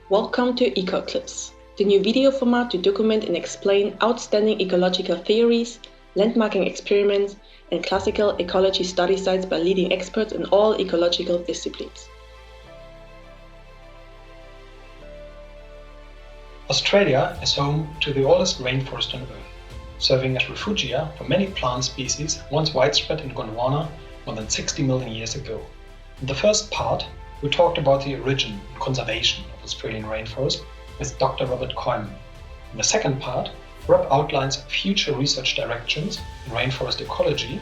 Welcome to EcoClips, the new video format to document and explain outstanding ecological theories, landmarking experiments, and classical ecology study sites by leading experts in all ecological disciplines. Australia is home to the oldest rainforest on Earth, serving as refugia for many plant species once widespread in Gondwana more than 60 million years ago. In the first part, we talked about the origin and conservation of Australian rainforest with Dr. Robert Koyman. In the second part, Rob outlines future research directions in rainforest ecology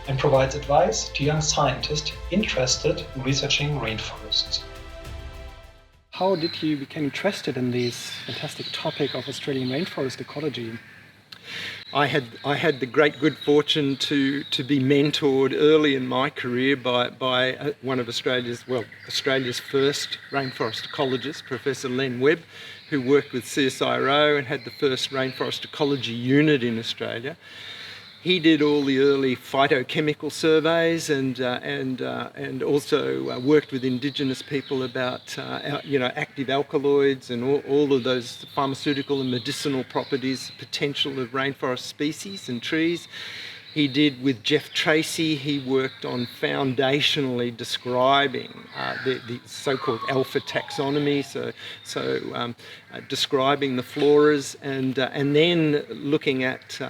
and provides advice to young scientists interested in researching rainforests. How did you become interested in this fantastic topic of Australian rainforest ecology? I had the great good fortune to be mentored early in my career by one of Australia's first rainforest ecologists, Professor Len Webb, who worked with CSIRO and had the first rainforest ecology unit in Australia. He did all the early phytochemical surveys and also worked with Indigenous people about active alkaloids and all of those pharmaceutical and medicinal properties, potential of rainforest species and trees. He did with Jeff Tracy, he worked on foundationally describing the so-called alpha taxonomy, describing the floras and then looking at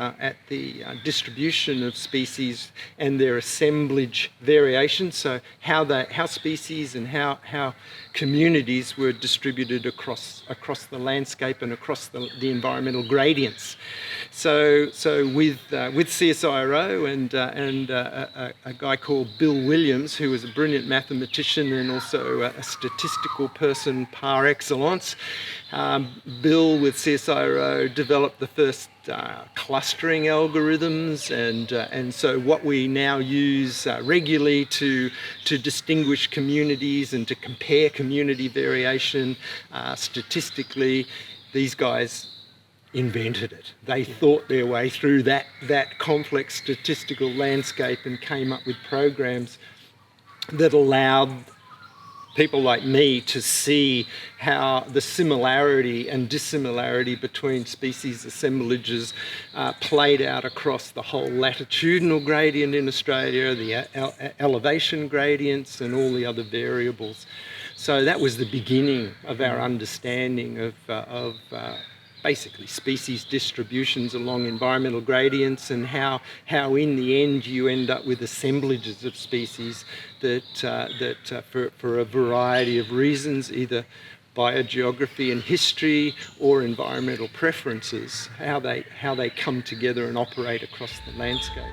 the distribution of species and their assemblage variations, so how species and how communities were distributed across the landscape and across the environmental gradients. So with CSIRO and a guy called Bill Williams, who was a brilliant mathematician and also a statistical person par excellence, Bill with CSIRO developed the first clustering algorithms, and so what we now use regularly to distinguish communities and to compare community variation statistically, these guys invented it. They thought their way through that complex statistical landscape and came up with programs that allowed people like me to see how the similarity and dissimilarity between species assemblages played out across the whole latitudinal gradient in Australia, the elevation gradients and all the other variables. So that was the beginning of our understanding of basically species distributions along environmental gradients and how in the end you end up with assemblages of species that for a variety of reasons, either biogeography and history or environmental preferences, how they come together and operate across the landscape.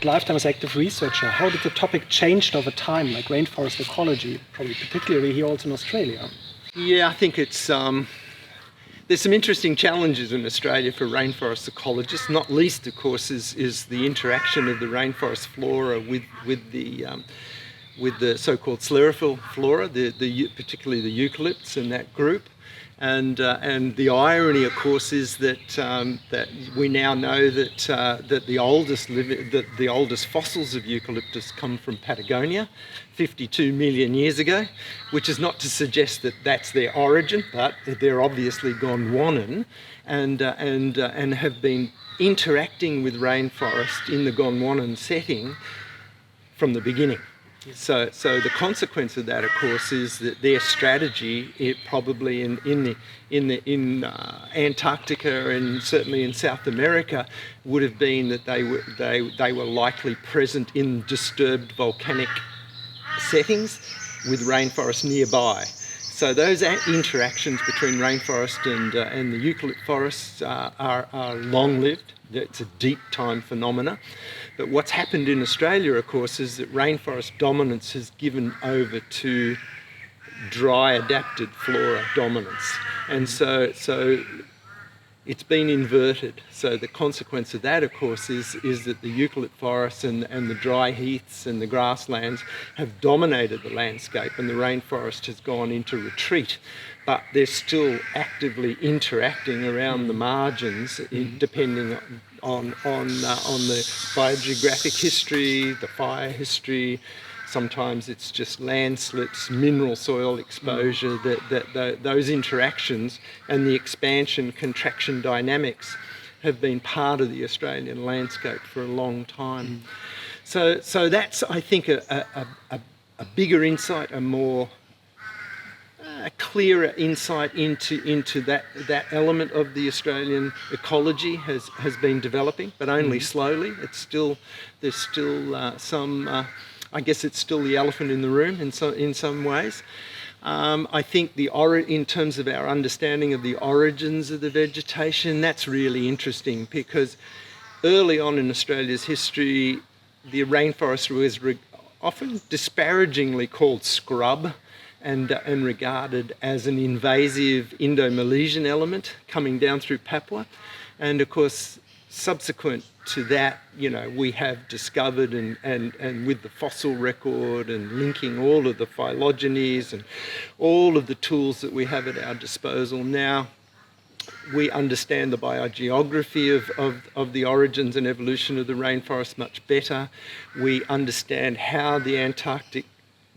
Lifetime as active researcher, how did the topic change over time, like rainforest ecology, probably particularly here also in Australia? Yeah, I think it's there's some interesting challenges in Australia for rainforest ecologists. Not least, of course, is the interaction of the rainforest flora with the so-called sclerophyll flora, particularly the eucalypts in that group. And the irony, of course, is that we now know that the oldest fossils of eucalyptus come from Patagonia, 52 million years ago, which is not to suggest that that's their origin, but they're obviously Gondwanan and have been interacting with rainforest in the Gondwanan setting from the beginning. So the consequence of that, of course, is that their strategy, probably in Antarctica and certainly in South America, would have been that they were likely present in disturbed volcanic settings with rainforest nearby. So those interactions between rainforest and the eucalypt forests are long-lived. It's a deep time phenomena. But what's happened in Australia, of course, is that rainforest dominance has given over to dry adapted flora dominance. And so it's been inverted. So the consequence of that, of course, is that the eucalypt forests and the dry heaths and the grasslands have dominated the landscape, and the rainforest has gone into retreat. But they're still actively interacting around the margins, depending on the biogeographic history, the fire history. Sometimes it's just landslips, mineral soil exposure, those interactions and the expansion contraction dynamics have been part of the Australian landscape for a long time. So that's, I think, a bigger insight, a more a clearer insight into that element of the Australian ecology has been developing, but only slowly. There's still some. I guess it's still the elephant in the room in some ways. I think in terms of our understanding of the origins of the vegetation, that's really interesting, because early on in Australia's history, the rainforest was often disparagingly called scrub and regarded as an invasive Indo-Malesian element coming down through Papua. And of course, subsequent to that, we have discovered and with the fossil record and linking all of the phylogenies and all of the tools that we have at our disposal now, we understand the biogeography of the origins and evolution of the rainforest much better. We understand how the Antarctic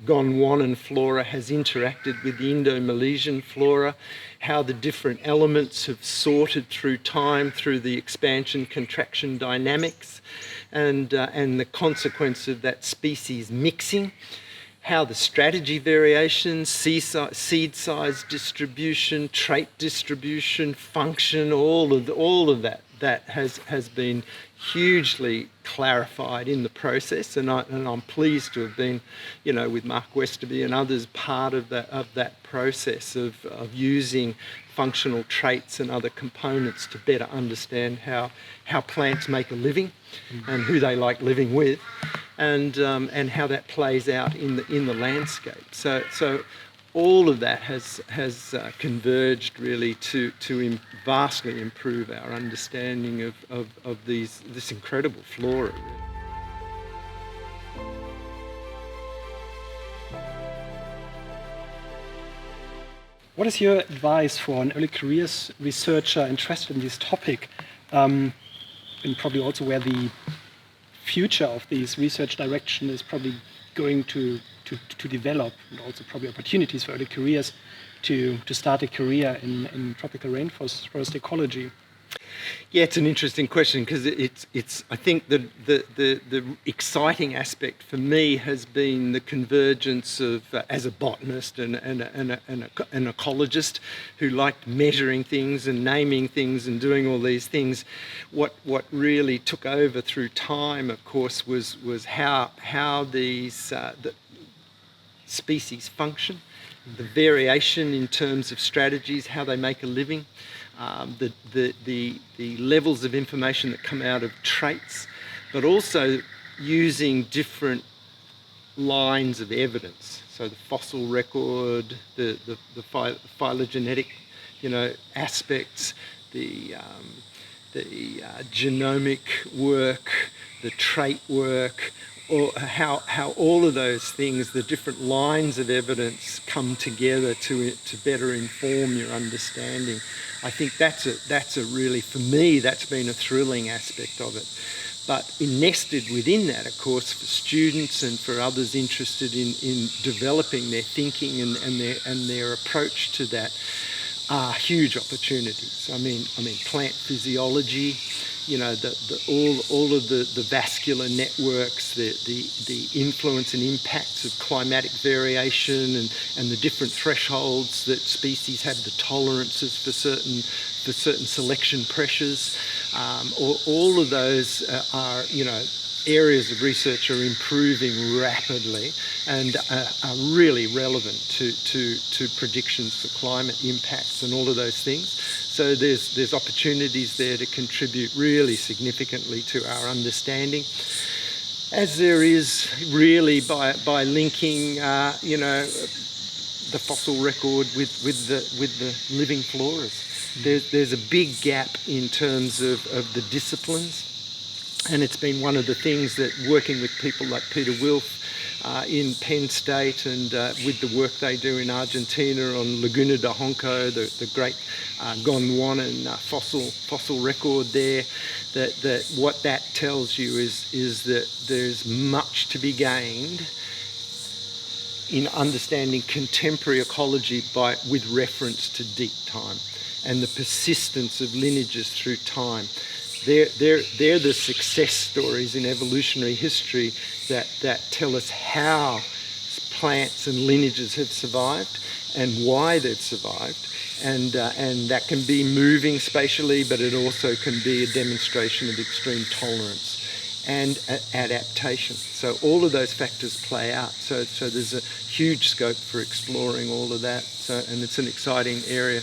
Gondwanan flora has interacted with the Indo-Malesian flora, how the different elements have sorted through time through the expansion-contraction dynamics, and the consequence of that species mixing, how the strategy variations, seed size distribution, trait distribution, function, all of that has been hugely clarified in the process, and I'm pleased to have been, with Mark Westerby and others, part of that process of using functional traits and other components to better understand how plants make a living and who they like living with, and how that plays out in the landscape. So all of that has converged really to vastly improve our understanding of this incredible flora. What is your advice for an early careers researcher interested in this topic, and probably also where the future of this research direction is probably going to develop, and also probably opportunities for early careers to start a career in tropical rainforest ecology? Yeah, it's an interesting question, because it's I think the exciting aspect for me has been the convergence of, as a botanist and an ecologist who liked measuring things and naming things and doing all these things, what really took over through time, of course, was how these the species function, the variation in terms of strategies, how they make a living, the levels of information that come out of traits, but also using different lines of evidence. So the fossil record, the phylogenetic, aspects, the genomic work, the trait work, or how all of those things, the different lines of evidence, come together to better inform your understanding. I think that's a really, for me, that's been a thrilling aspect of it. But nested within that, of course, for students and for others interested in developing their thinking and their approach to that, are huge opportunities. I mean, plant physiology, all of the vascular networks, the influence and impacts of climatic variation, and the different thresholds that species have, the tolerances for certain selection pressures. All of those are areas of research are improving rapidly and are really relevant to predictions for climate impacts and all of those things. So there's opportunities there to contribute really significantly to our understanding, as there is really by linking the fossil record with the living floras. there's a big gap in terms of the disciplines. And it's been one of the things that working with people like Peter Wilf in Penn State and with the work they do in Argentina on Laguna de Honco, the great Gondwanan fossil record there, that what that tells you is that there's much to be gained in understanding contemporary ecology with reference to deep time and the persistence of lineages through time. They're the success stories in evolutionary history that tell us how plants and lineages have survived and why they've survived. And that can be moving spatially, but it also can be a demonstration of extreme tolerance and adaptation. So all of those factors play out. So there's a huge scope for exploring all of that. And it's an exciting area.